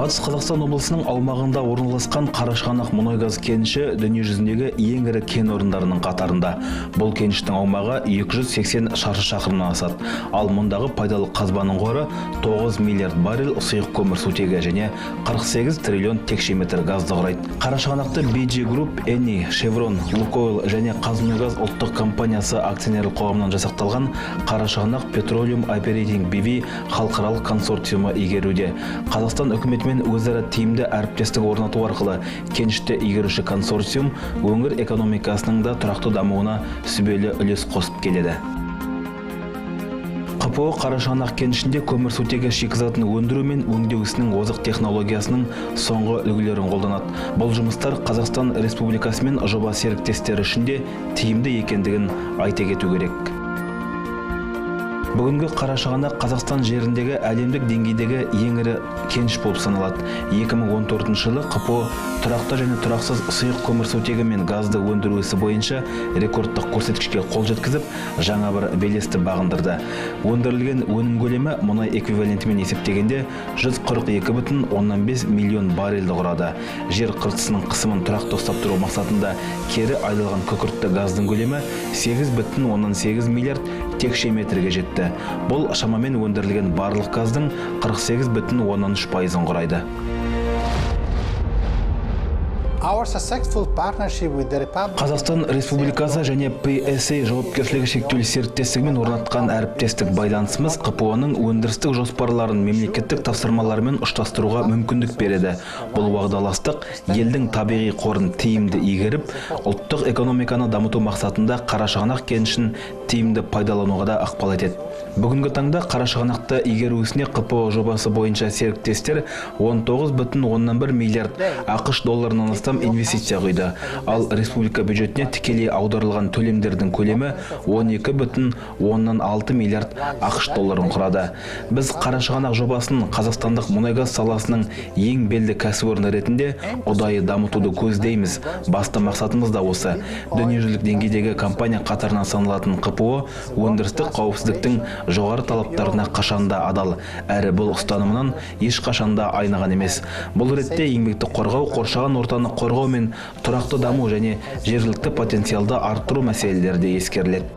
Батыс Қазақстан облысының аумағында орналасқан Қарашығанақ мұнай-газ кеніші дүниежүзіндегі ең ірі кен орындарының қатарында. Бұл кеніштің аумағы 280 шаршы шақырымнан асады. Ал мұндағы пайдалы қазбаның қоры 9 миллиард баррель сұйық көмірсутегі және 48 триллион текше метр газды құрайды. Қарашығанақты BG Group, Eni, Chevron, Lukoil және Қазмұнайгаз ұлттық компаниясы акционерлік қоғамынан жасақталған Қарашығанақ Petroleum Operating BV халықаралық консорциумы игеруде. Қазақстан үкіметімен өзара тиімді әріптестік орнату арқылы кенішті игеруші консорциум өңір экономикасының да тұрақты дамуына сүбелі үлес қосып келеді. КПО Қарашығанақ кенішінде көмірсутегі шикізатын өндіру мен өңдеу ісінің озық технологиясының соңғы үлгілерін қолданады. Бұл жұмыстар Қазақстан Республикасы мен жоба серіктестері үшін де тиімді екендігін айта кету керек. Бүгінгі Қарашығанақ Қазақстан жеріндегі әлемдік деңгейдегі ең ірі кеніш болып саналады. 2014 жылы КПО тұрақты және тұрақсыз сұйық көмірсутегі мен газды өндіру ісі бойынша рекордтық көрсеткішке қол жеткізіп, жаңа бір белесті бағындырды. Өндірілген өнім көлемі мұнай эквивалентімен есептегенде 142,5 миллион баррельді құрады. Жер қыртысының қысымын тұрақты ұстап тұру мақсатында кері айдалған күкіртті газдың көлемі 8,8 миллиард текше метрге жетті. Бұл шамамен өндірілген барлық газдың 48,3%-ын құрайды. Қазақстан Республикасы және PSA жауапкершілігі шектеулі серіктестігімен орнатқан әріптестік байланысымыз КПО-ның өндірістік жоспарларын мемлекеттік тапсырмалармен ұштастыруға мүмкіндік береді. Бұл уағдаластық елдің табиғи қорын тиімді игеріп, ұлттық экономиканы дамыту мақсатында Қарашығанақ кенішін тиімді пайдалануға да ықпал етеді. Бүгінгі таңда Қарашығанақты игеру ісіне КПО жобасы бойынша серіктестер 19,1 миллиард ақш долларынан астам инвестиция құйды. Ал республика бюджетіне тікелей аударылған төлемдердің көлемі 12,6 миллиард ақш долларын құрады. Біз Қарашығанақ жобасын қазақстандық мұнай-газ саласының ең белді кәсіпорны ретінде ұдайы дамытуды көздейміз. Басты мақсатымыз да осы. Дүниежүзілік деңгейдегі компания қатарынан саналатын КПО өндірістік қауіпсіздіктің жоғары талаптарына қашанда адал, әрі бұл ұстанымынан ешқашанда айнаған емес. Бұл ретте еңбекті қорғау, қоршаған ортаны қорғау мен тұрақты даму және жергілікті потенциалды арттыру мәселелері де ескеріледі.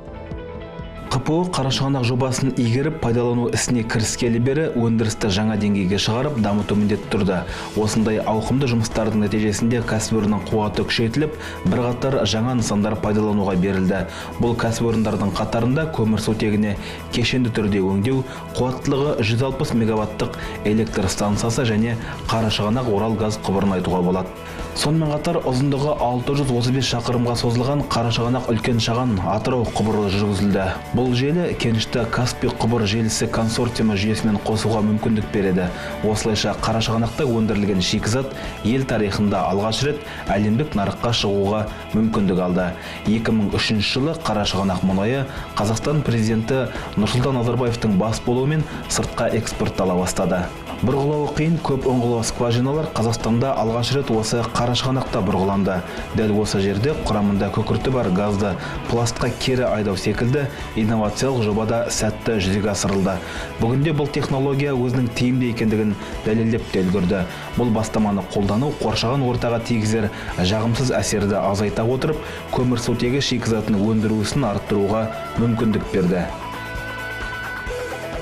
КПО Қарашығанақ жобасын игеріп пайдалану ісіне кіріскелі бері өндірісті жаңа деңгейге шығарып дамыту міндеті тұрды. Осындай ауқымды жұмыстардың нәтижесінде кәсіпорынның қуаты күшейтіліп, бірқатар жаңа нысандар пайдалануға берілді. Бұл кәсіпорындардың қатарында көмірсутегіне кешенді түрде өңдеу, қуаттылығы 160 мегаваттық электр станциясы және Қарашығанақ Орал газ құбырын айтуға болады. Сонымен қатар ұзындығы 635 шақырымға созылған Қарашығанақ үлкен шаған Атырау құбыры жүргізілді. Бұл желі кенішті Каспий құбыр желісі консорциумы жүйесімен қосуға мүмкіндік береді. Осылайша Қарашығанақта өндірілген шикізат ел тарихында алғаш рет әлемдік нарыққа шығуға мүмкіндік алды. 2003 жылы Қарашығанақ мұнайы Қазақстан президенті Нұрсұлтан Назарбаевтың бас болуымен сыртқа экспорттала бастады. Бұрғылауы қиын көп ұңғылы скважиналар Қазақстанда алғаш рет осы Қарашығанақта бұрғыланды. Дәл осы жерде құрамында күкірті бар газды пластқа кері айдау секілді инновациялық жобада сәтті жүзеге асырылды. Бүгінде бұл технология өзінің тиімді екендігін дәлелдеп те үлгерді. Бұл бастаманы қолдану қоршаған ортаға тигізер жағымсыз әсерді азайта отырып, көмірсутегі шикізатын өндіру ісін арттыруға мүмкіндік берді.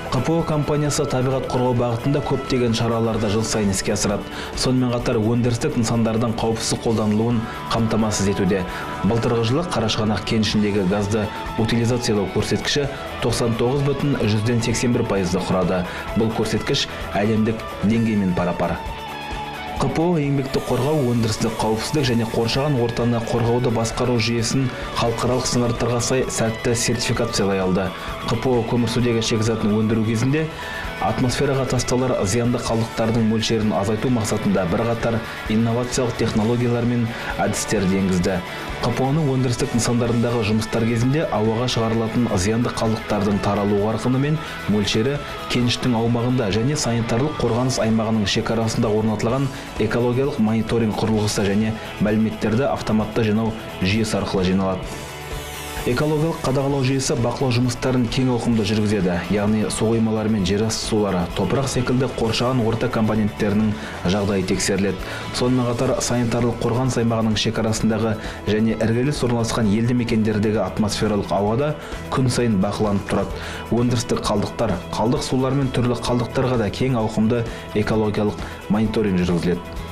КПО компаниясы табиғат қорғау бағытында көптеген шараларды жыл сайын іске асырады. Сонымен қатар өндірістік нысандардың қауіпсіз қолданылуын қамтамасыз етуде. Былтырғы жылы Қарашығанақ кенішіндегі газды утилизациялау көрсеткіші 99,81%-ды құрады. Бұл көрсеткіш әлемдік деңгеймен пара-пар. КПО еңбекті қорғау, өндірістік қауіпсіздік және қоршаған ортаны қорғауды басқару жүйесін халықаралық стандарттарға сай сәтті сертификациялай алды. КПО көмірсутегі шикізатын өндіру кезінде атмосфераға тасталар зиянды қалдықтардың мөлшерін азайту мақсатында бірқатар инновациялық технологиялар мен әдістерді енгізді. КПО-ның өндірістік нысандарындағы жұмыстар кезінде ауаға шығарылатын зиянды қалдықтардың таралу қарқыны мен мөлшері кеніштің аумағында және санитарлық қорғаныс аймағының шекарасында орнатылған экологиялық мониторинг құрылғысы және мәліметтерді автоматты жинау жүйесі арқылы жиналады. Экологиялық қадағалау жүйесі бақылау жұмыстарын кең ауқымда жүргізеді. Яғни су қоймалары мен жер асты сулары, топырақ секілді қоршаған орта компоненттерінің жағдайы тексеріледі. Сонымен қатар санитарлық қорғаныс аймағының шекарасындағы және іргелес орналасқан елді мекендердегі атмосфералық ауада күн сайын бақыланып тұрады. Өндірістік қалдықтар, қалдық сулар мен түрлі қалдықтарға да кең ауқымды экологиялық мониторинг жүргізіледі.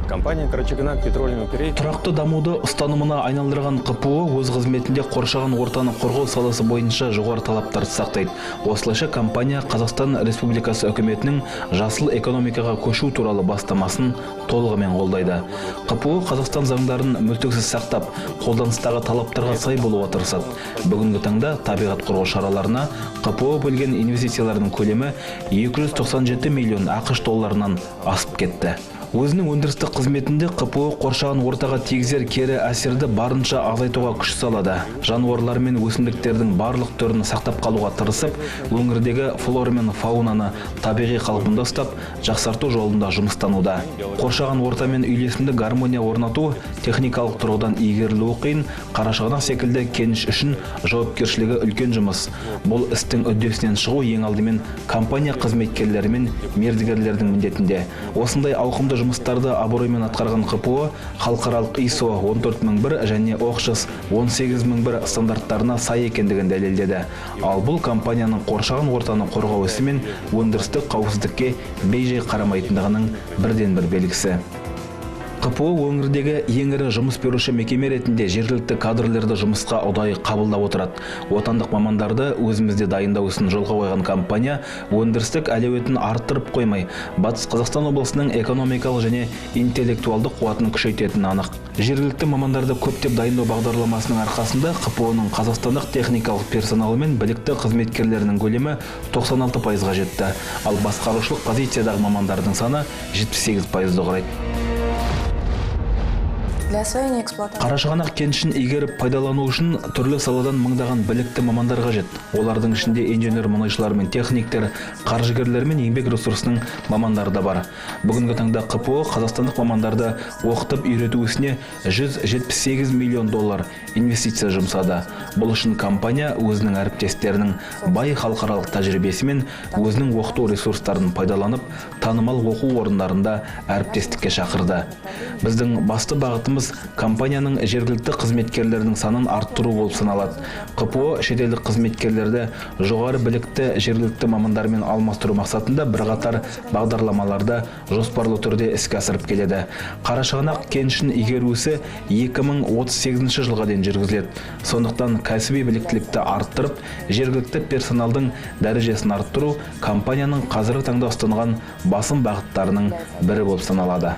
Компания Карачагнак петролиум оперейтинг Тұрақты дамуды ұстанымына айналдырған КПО өз қызметінде қоршаған ортаны қорғау саласы бойынша жоғары талаптарды сақтайды. Осылайша компания Қазақстан Республикасы үкіметінің жасыл экономикаға көшу туралы бастамасын толығымен қолдайды. КПО Қазақстан заңдарын мүлтіксіз сақтап, қолданыстағы талаптарға сай болуға тырысады. Бүгінгі таңда табиғат қорғау шараларына КПО бөлген инвестициялардың көлемі 297 миллион ақш долларынан асып кетті. Өзінің өндірістік қызметінде КПО қоршаған ортаға тигізер кері әсерді барынша азайтуға күш салады. Жануарлар мен өсімдіктердің барлық түрін сақтап қалуға тырысып, өңірдегі флора мен фаунаны табиғи қалпында ұстап, жақсарту жолында жұмыстануда. Қоршаған ортамен үйлесімді гармония орнату техникалық тұрғыдан игерілуі қиын, Қарашығанақ секілді кеніш үшін жауапкершілігі үлкен жұмыс. Бұл істің үддесінен шығу ең алдымен компания қызметкерлері мен мердігерлердің міндетінде. Осындай ауқымды жұмыстарды абыроймен атқарған КПО халықаралық ISO 14001 және OHSAS 18001 стандарттарына сай екендігін дәлелдеді. Ал бұл компанияның қоршаған ортаны қорғау ісі мен өндірістік қауіпсіздікке бей-жай қарамайтындығының бірден-бір белгісі. КПО өңірдегі ең ірі жұмыс беруші мекеме ретінде жергілікті кадрлерді жұмысқа ұдайы қабылдап отырады. Отандық мамандарды өзімізде дайындау ісін жолға қойған компания өндірістік әлеуетін арттырып қоймай, Батыс Қазақстан облысының экономикалық және интеллектуалдық қуатын күшейтетіні анық. Жергілікті мамандарды көптеп дайындау бағдарламасының арқасында КПО-ның қазақстандық техникалық персоналы мен білікті қызметкерлерінің көлемі 96%-ға жетті, ал басқарушылық позициядағы мамандардың саны 78%-ды құрайды. Қарашығанақ кенішін игеріп пайдалану үшін түрлі саладан мыңдаған білікті мамандар қажет. Олардың ішінде инженер мұнайшылар мен техниктер, қаржыгерлер мен еңбек ресурсының мамандары да бар. Бүгінгі таңда КПО қазақстандық мамандарды оқытып үйрету ісіне 178 миллион доллар инвестиция жұмсады. Бұл үшін компания өзінің әріптестерінің бай халықаралық тәжірибесі мен өзінің оқыту ресурстарын пайдаланып, танымал оқу орындарында әріптестікке шақырды. Біздің басты бағытымыз компанияның жергілікті қызметкерлерінің санын арттыру болып саналады. КПО шетелдік қызметкерлерді жоғары білікті жергілікті мамандармен алмастыру мақсатында бірқатар бағдарламаларда жоспарлы түрде іске асырып келеді. Қарашығанақ кенішін игеру ісі 2038 жылға дейін жүргізіледі. Сондықтан кәсіби біліктілікті арттырып, жергілікті персоналдың дәрежесін арттыру компанияның қазіргі таңда ұстанған басым бағыттарының бірі болып саналады.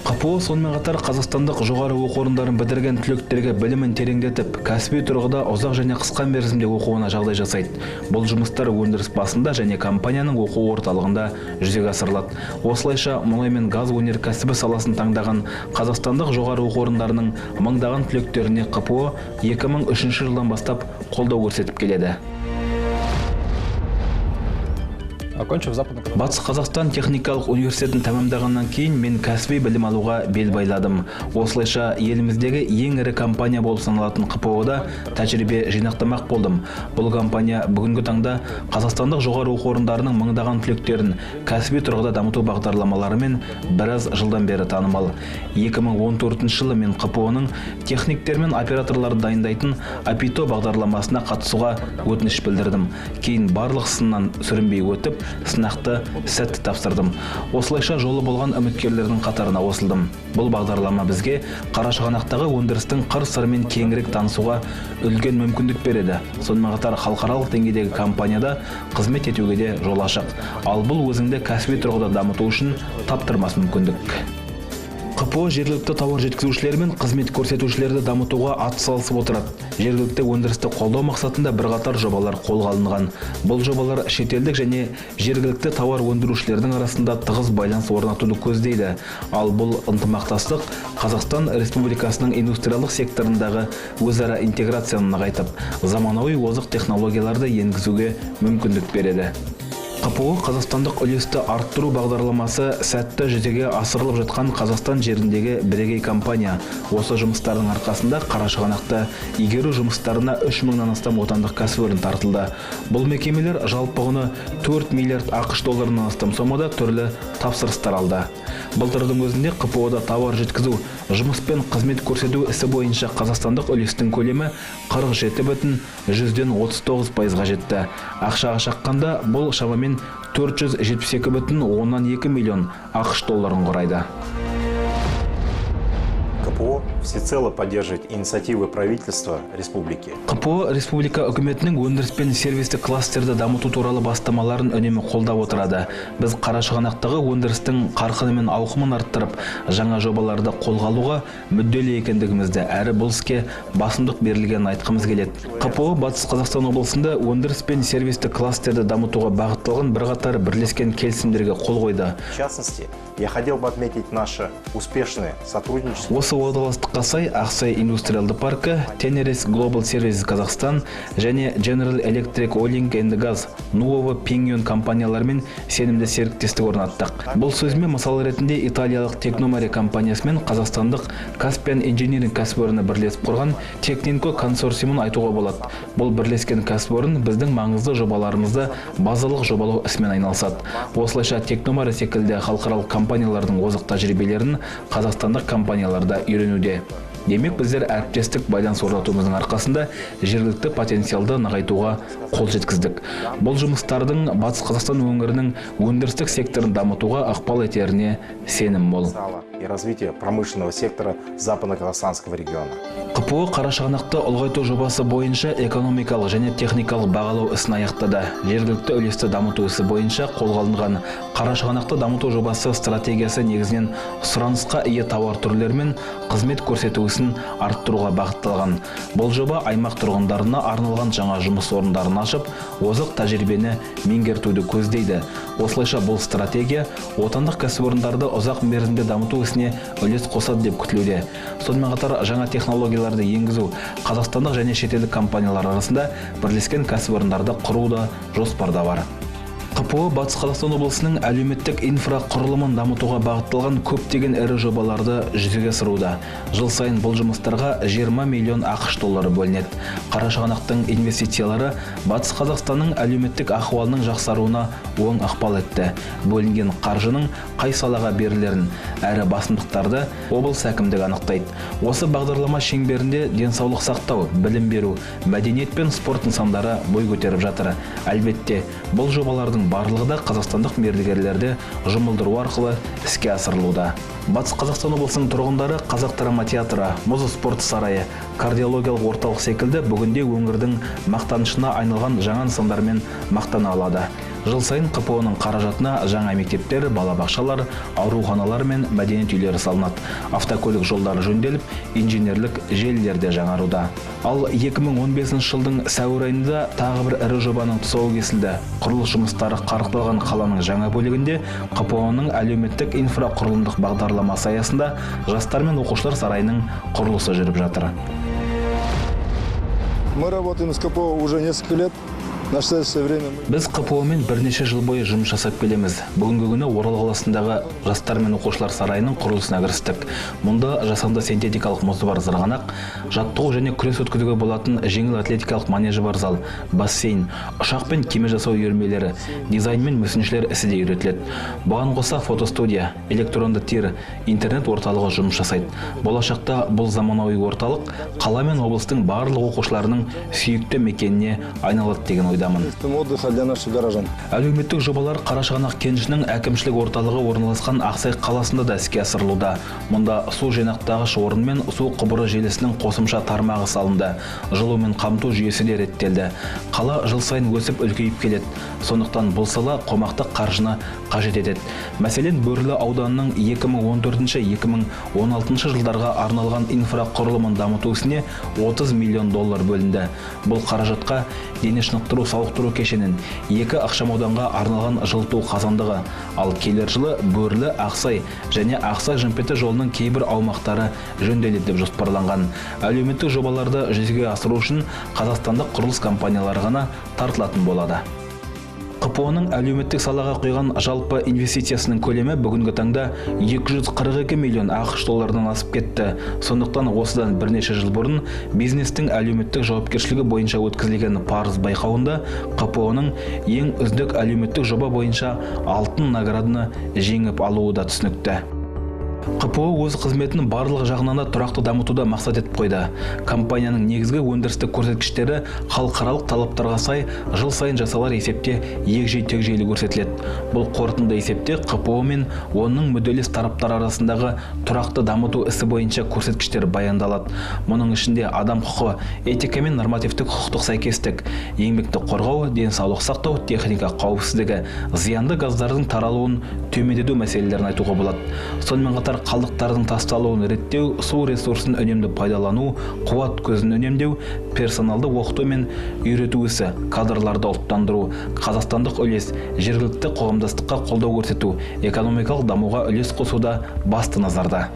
КПО сонымен қатар қазақстандық жоғары оқу орындарын бітірген түлектерге білімін тереңдетіп, кәсіби тұрғыда ұзақ және қысқа мерзімде оқуына жағдай жасайды. Бұл жұмыстар өндіріс басында және компанияның оқу орталығында жүзеге асырылады. Осылайша мұнай мен газ өнеркәсібі саласын таңдаған қазақстандық жоғары оқу орындарының мыңдаған түлектеріне КПО 2003 жылдан бастап қолдау көрсетіп келеді. Батыс Қазақстан техникалық университетін тәмамдағаннан кейін мен кәсіби білім алуға бел байладым. Осылайша еліміздегі ең ірі компания болып саналатын КПО-да тәжірибе жинақтамақ болдым. Бұл компания бүгінгі таңда қазақстандық жоғары оқу орындарының мыңдаған түлектерін кәсіби тұрғыда дамыту бағдарламаларымен біраз жылдан бері танымал. 2014 жылы мен КПО-ның техниктер мен операторларды дайындайтын АПИТО бағдарламасына қатысуға өтініш білдірдім. Кейін барлық сыннан сүрінбей өтіп, сынақты сәтті тапсырдым. Осылайша жолы болған үміткерлердің қатарына қосылдым. Бұл бағдарлама бізге Қарашығанақтағы өндірістің қыр-сырымен кеңірек танысуға үлкен мүмкіндік береді. Сонымен қатар халықаралық деңгейдегі компанияда қызмет етуге де жол ашық. Ал бұл өзіңді кәсіби тұрғыда дамыту үшін таптырмас мүмкіндік. КПО жергілікті тауар жеткізушілер мен қызмет көрсетушілерді дамытуға атсалысып отырады. Жергілікті өндірісті қолдау мақсатында бірқатар жобалар қолға алынған. Бұл жобалар шетелдік және жергілікті тауар өндірушілердің арасында тығыз байланыс орнатуды көздейді. Ал бұл ынтымақтастық Қазақстан Республикасының индустриялық секторындағы өзара интеграцияны нығайтып, заманауи озық технологияларды енгізуге мүмкіндік береді. КПО қазақстандық үлесті арттыру бағдарламасы сәтті жүзеге асырылып жатқан Қазақстан жеріндегі бірегей компания. Осы жұмыстардың арқасында Қарашығанақты игеру жұмыстарына 3 мыңнан астам отандық кәсіпорын тартылды. Бұл мекемелер жалпы құны 4 миллиард ақш долларынан астам сомада түрлі тапсырыстар алды. Былтырдың өзінде КПО-да тауар жеткізу, жұмыс пен қызмет көрсету ісі бойынша қазақстандық үлестің көлемі 47,39% жетті. Ақшаға шаққанда бұл шамамен 472,2 миллион ақш долларын құрайды. КПО всецело поддерживает инициативы правительства республики. КПО республика үкіметінің өндіріс пен сервистік кластерді дамыту туралы бастамаларын үнемі қолдап отырады. Біз Қарашығанақтағы өндірістің қарқыны мен ауқымын арттырып, жаңа жобаларды қолға алуға мүдделі екендігімізді, әрі бұл іске басымдық берілгенін айтқымыз келеді. КПО Батыс Қазақстан облысында өндіріс пен сервистік кластерді дамытуға бағытталған бірқатар бірлескен келісімдерге қол қойды. В частности, я хотел бы отметить наше успешное сотрудничество. Осы уағдаластыққа сай Ақсай индустриалды паркі, Teneris Global Services Қазақстан және General Electric Oil and Gas Nuovo Pinyon компаниялармен сенімді серіктестік орнаттық. Бұл сөзіме мысал ретінде италиялық Tecnomare компаниясы мен қазақстандық Caspian Engineering кәсіпорны бірлесіп құрған Techninco консорциумын айтуға болады. Бұл бірлескен кәсіпорын біздің маңызды жобаларымызды базалық жобалау ісімен айналысады. Осылайша Tecnomare секілді халықаралық компаниялардың озық тәжірибелерін қазақстандық компанияларда үйренуде. Демек, біздер әріптестік байланыс орнатуымыздың арқасында жергілікті потенциалды нығайтуға қол жеткіздік. Бұл жұмыстардың Батыс Қазақстан өңірінің өндірістік секторын дамытуға ықпал етеріне сенім мол. И развитие промышленного сектора Западно-Казахстанского региона. КПО Қарашығанақты ұлғайту жобасы бойынша экономикалық және техникалық бағалау ісін аяқтады. Жергілікті үлесті дамыту ісі бойынша қолға алынған Қарашығанақты дамыту жобасы стратегиясы негізінен сұранысқа ие тауар түрлері мен қызмет көрсету ісін арттыруға бағытталған. Бұл жоба аймақ тұрғындарына арналған жаңа жұмыс орындарын ашып, озық тәжірибені меңгертуді көздейді. Осылайша бұл стратегия отандық кәсіпорындарды ұзақ мерзімде дамыту ісіне үлес қосады деп күтілуде. Сонымен қатар жаңа технологияларды енгізу қазақстандық және шетелдік компаниялар арасында бірлескен кәсіпорындарды құру да жоспарда бар. КПО Батыс Қазақстан облысының әлеуметтік инфрақұрылымын дамытуға бағытталған көптеген ірі жобаларды жүзеге асыруда. Жыл сайын бұл жұмыстарға 20 миллион ақш доллары бөлінеді. Қарашығанақтың инвестициялары Батыс Қазақстанның әлеуметтік ахуалының жақсаруына оң ықпал етті. Бөлінген қаржының қай салаға берілерін, әрі басымдықтарды облыс әкімдігі анықтайды. Осы бағдарлама шеңберінде денсаулық сақтау, білім беру, мәдениет пен спорт нысандары бой көтеріп жатыр. Әлбетте, бұл жобалардың барлығы да қазақстандық мердігерлерді жұмылдыру арқылы іске асырылуда. Батыс Қазақстан облысының тұрғындары Қазақ драма театры, мұз спорт сарайы, кардиологиялық орталық секілді бүгінде өңірдің мақтанышына айналған жаңа нысандармен мақтана алады. Жыл сайын КПО-ның қаражатына жаңа мектептер, балабақшалар, ауруханалар мен мәдениет үйлері салынады. Автокөлік жолдары жөнделіп, инженерлік желілер де жаңаруда. Ал 2015 жылдың сәуір айында тағы бір ірі жобаның тұсауы кесілді. Құрылыс жұмыстары қарқылдаған қаланың жаңа бөлігінде КПО-ның әлеуметтік инфрақұрылымдық бағдарламасы аясында жастар мен оқушылар сарайының құрылысы жүріп жатыр. Мы работаем с КПО уже несколько лет. Біз КПО-мен бірнеше жыл бойы жұмыс жасап келеміз. Бүгінгі күні Орал қаласындағы жастар мен оқушылар сарайының құрылысына кірістік. Мұнда жасанды синтетикалық мұзы бар зырғанақ, жаттығу және күрес өткізуге болатын жеңіл атлетикалық манежі бар зал, бассейн, ұшақ пен кеме жасау үйірмелері, дизайн мен мүсіншілер ісі де үйретіледі. Бұған қоса фотостудия, электронды тир, интернет орталығы жұмыс жасайды. Болашақта бұл заманауи орталық қала мен облыстың барлық оқушыларының сүйікті мекеніне айналады деген ойдамын. Отдыха для наших горожан. Әлеуметтік жобалар Қарашығанақ кенішінің әкімшілік орталығы орналасқан Ақсай қаласында да іске асырылуда. Мұнда су жинақтағыш орын мен су құбыры желісінің қосымша тармағы салынды. Жылу мен қамту жүйесі де реттелді. Қала жыл сайын өсіп үлкейіп келеді. Сондықтан бұл сала қомақты қаржыны қажет етеді. Мәселен, Бөрлі ауданының 2014-2016 жылдарға арналған инфрақұрылымын дамыту ісіне 30 миллион доллар бөлінді. Бұл қаражатқа дене шынықтыру сауықтыру кешенін, 2 ықшамауданға арналған жылыту қазандығы, ал келер жылы Бөрлі, Ақсай және Ақсай-Жымпиты жолының кейбір аумақтары жөнделеді деп жоспарланған. Әлеуметтік жобаларды жүзеге асыру үшін қазақстандық құрылыс компаниялары ғана тартылатын болады. КПО-ның әлеуметтік салаға құйған жалпы инвестициясының көлемі бүгінгі таңда 242 миллион ақш долларынан асып кетті. Сондықтан осыдан бірнеше жыл бұрын бизнестің әлеуметтік жауапкершілігі бойынша өткізілген парыз байқауында КПО-ның ең үздік әлеуметтік жоба бойынша алтын награданы жеңіп алуы да түсінікті. КПО өз қызметін барлық жағынан тұрақты дамытуды мақсат етіп қойды. Компанияның негізгі өндірістік көрсеткіштері халықаралық талаптарға сай жыл сайын жасалар есепте егжей-тегжейлі көрсетіледі. Бұл қорытынды есепте КПО мен оның мүдделес тараптар арасындағы тұрақты дамыту ісі бойынша көрсеткіштер баяндалады. Мұның ішінде адам құқы, этика мен нормативтік құқықтық сәйкестік, еңбекті қорғау, денсаулық сақтау, техника қауіпсіздігі, зиянды газдардың таралуын төмендету мәселелерін айтуға болады. Сонымен қатар қалдықтардың тасталуын реттеу, су ресурсын үнемді пайдалану, қуат көзін үнемдеу, персоналды оқыту мен үйрету ісі, кадрларды ұлттандыру, қазақстандық үлес, жергілікті қоғамдастыққа қолдау көрсету, экономикалық дамуға үлес қосуда басты назарда.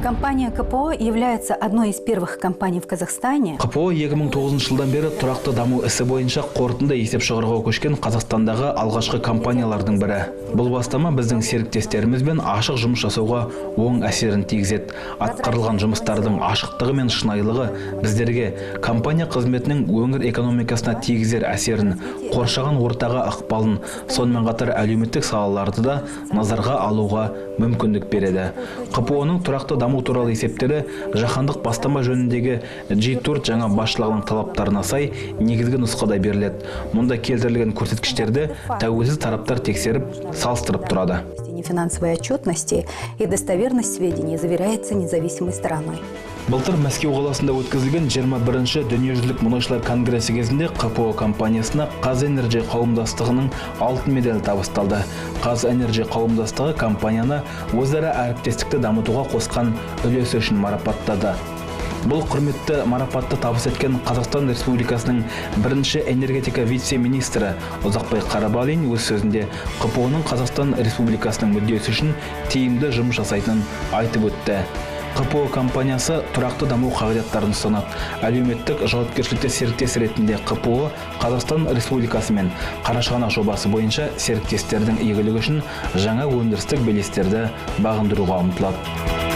Компания КПО является одной из первых компаний в Казахстане. КПО 2009 жылдан бері тұрақты даму ісі бойынша қорытынды есеп шығаруға көшкен Қазақстандағы алғашқы компаниялардың бірі. Бұл бастама біздің серіктестерімізбен ашық жұмыс жасауға оң әсерін тигізеді. Атқарылған жұмыстардың ашықтығы мен шынайылығы біздерге компания қызметінің өңір экономикасына тигізер әсерін, қоршаған ортаға ықпалын, сонымен қатар әлеуметтік салаларды да назарға алуға мүмкіндік береді. КПО-ның тұрақты даму туралы есептері жаһандық бастама жөніндегі G4 жаңа басшылығының талаптарына сай негізгі нұсқада беріледі. Мұнда келтірілген көрсеткіштерді тәуелсіз тараптар тексеріп, салыстырып тұрады. Финансовой отчетности и достоверность сведений заверяется независимой стороной. Былтыр Мәскеу қаласында өткізілген 21-ші дүниежүзілік мұнайшылар конгресі кезінде КПО компаниясына Қазэнерджи қауымдастығының алтын медалі табысталды. Қазэнерджи қауымдастығы компанияны өзара әріптестікті дамытуға қосқан үлесі үшін марапаттады. Бұл құрметті марапатты табыс еткен Қазақстан Республикасының бірінші энергетика вице-министрі Ұзақбай Қарабалин өз сөзінде КПО-ның Қазақстан Республикасының мүддесі үшін тиімді жұмыс жасайтынын айтып өтті. КПО компаниясы тұрақты даму қағидаттарын ұстанады. Әлеуметтік жауапкершілікті серіктес ретінде КПО Қазақстан Республикасы мен Қарашығанақ жобасы бойынша серіктестердің игілігі үшін жаңа өндірістік белестерді бағындыруға ұмтылады.